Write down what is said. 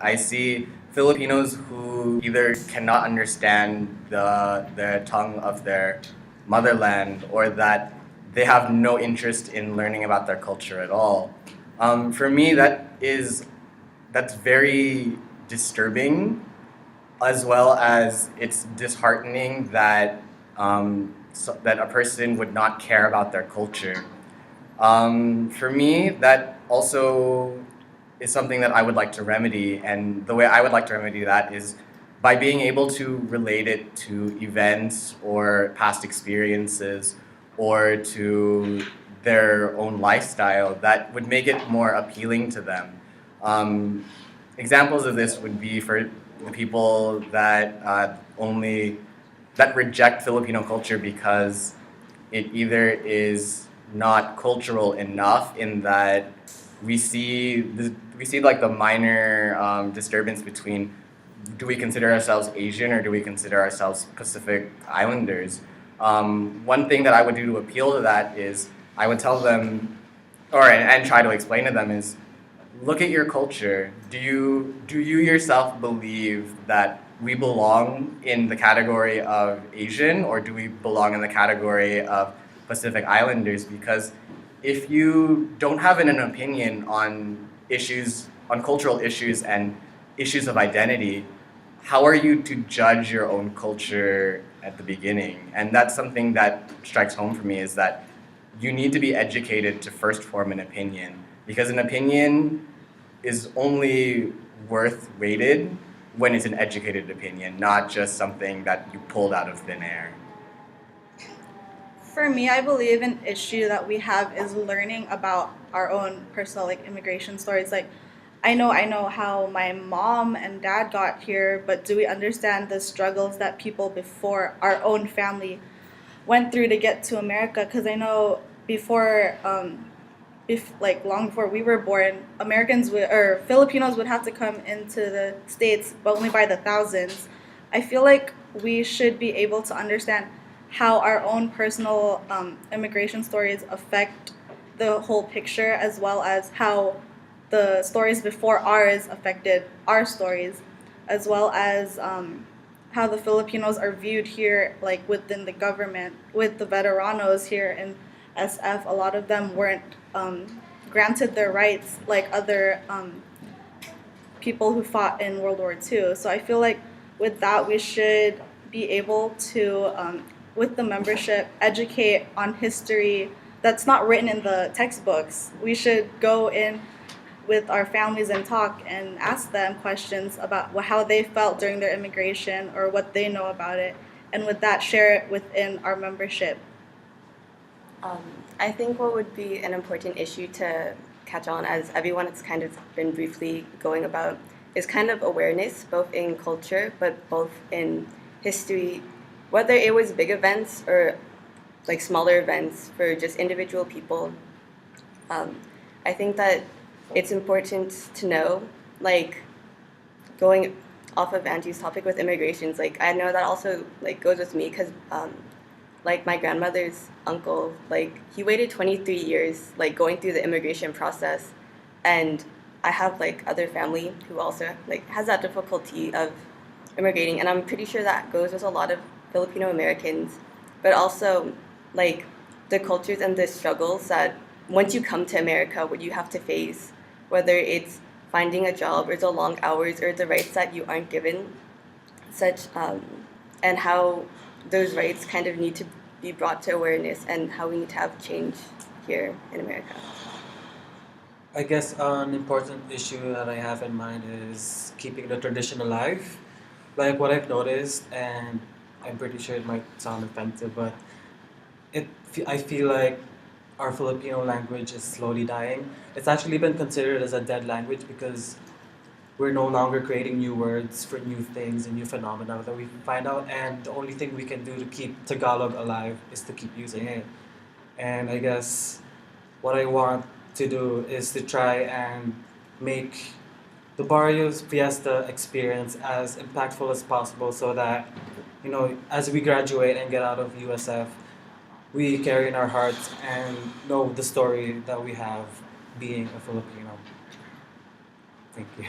I see Filipinos who either cannot understand the tongue of their motherland or that they have no interest in learning about their culture at all. For me, that's very disturbing, as well as it's disheartening that that a person would not care about their culture. For me, that also is something that I would like to remedy, and the way I would like to remedy that is by being able to relate it to events or past experiences or to their own lifestyle that would make it more appealing to them. Um, Examples of this would be for the people that only that reject Filipino culture because it either is not cultural enough in that we see like the minor disturbance between do we consider ourselves Asian or do we consider ourselves Pacific Islanders. One thing that I would do to appeal to that is I would tell them, and try to explain to them is look at your culture. Do you yourself believe that we belong in the category of Asian or do we belong in the category of Pacific Islanders? Because if you don't have an opinion on cultural issues and issues of identity, how are you to judge your own culture at the beginning? And that's something that strikes home for me is that you need to be educated to first form an opinion because an opinion is only worth weighted when it's an educated opinion, not just something that you pulled out of thin air. For me, I believe an issue that we have is learning about our own personal like immigration stories. Like, I know how my mom and dad got here, but do we understand the struggles that people before our own family went through to get to America? Because I know before, like long before we were born, or Filipinos would have to come into the states, but only by the thousands. I feel like we should be able to understand how our own personal immigration stories affect the whole picture, as well as how the stories before ours affected our stories, as well as how the Filipinos are viewed here, like within the government, with the veteranos here in SF. A lot of them weren't granted their rights like other people who fought in World War II. So I feel like with that, we should be able to, with the membership, educate on history that's not written in the textbooks. We should go in with our families and talk and ask them questions about how they felt during their immigration or what they know about it. And with that, share it within our membership. Um, I think what would be an important issue to catch on, as everyone has kind of been briefly going about, is kind of awareness, both in culture, but both in history, whether it was big events or like smaller events for just individual people. Um, I think that it's important to know, like, going off of Angie's topic with immigrations, like, I know that also, like, goes with me, because, like, my grandmother's uncle, like, he waited 23 years, like, going through the immigration process, and I have, like, other family who also, like, has that difficulty of immigrating, and I'm pretty sure that goes with a lot of Filipino Americans, but also, like, the cultures and the struggles that once you come to America, what you have to face, whether it's finding a job or the long hours or the rights that you aren't given, such and how those rights kind of need to be brought to awareness and how we need to have change here in America. I guess an important issue that I have in mind is keeping the tradition alive. Like what I've noticed, and I'm pretty sure it might sound offensive, but I feel like our Filipino language is slowly dying. It's actually been considered as a dead language because we're no longer creating new words for new things and new phenomena that we find out, and the only thing we can do to keep Tagalog alive is to keep using it. And I guess what I want to do is to try and make the Barrios Fiesta experience as impactful as possible so that, as we graduate and get out of USF, we carry in our hearts and know the story that we have being a Filipino. Thank you.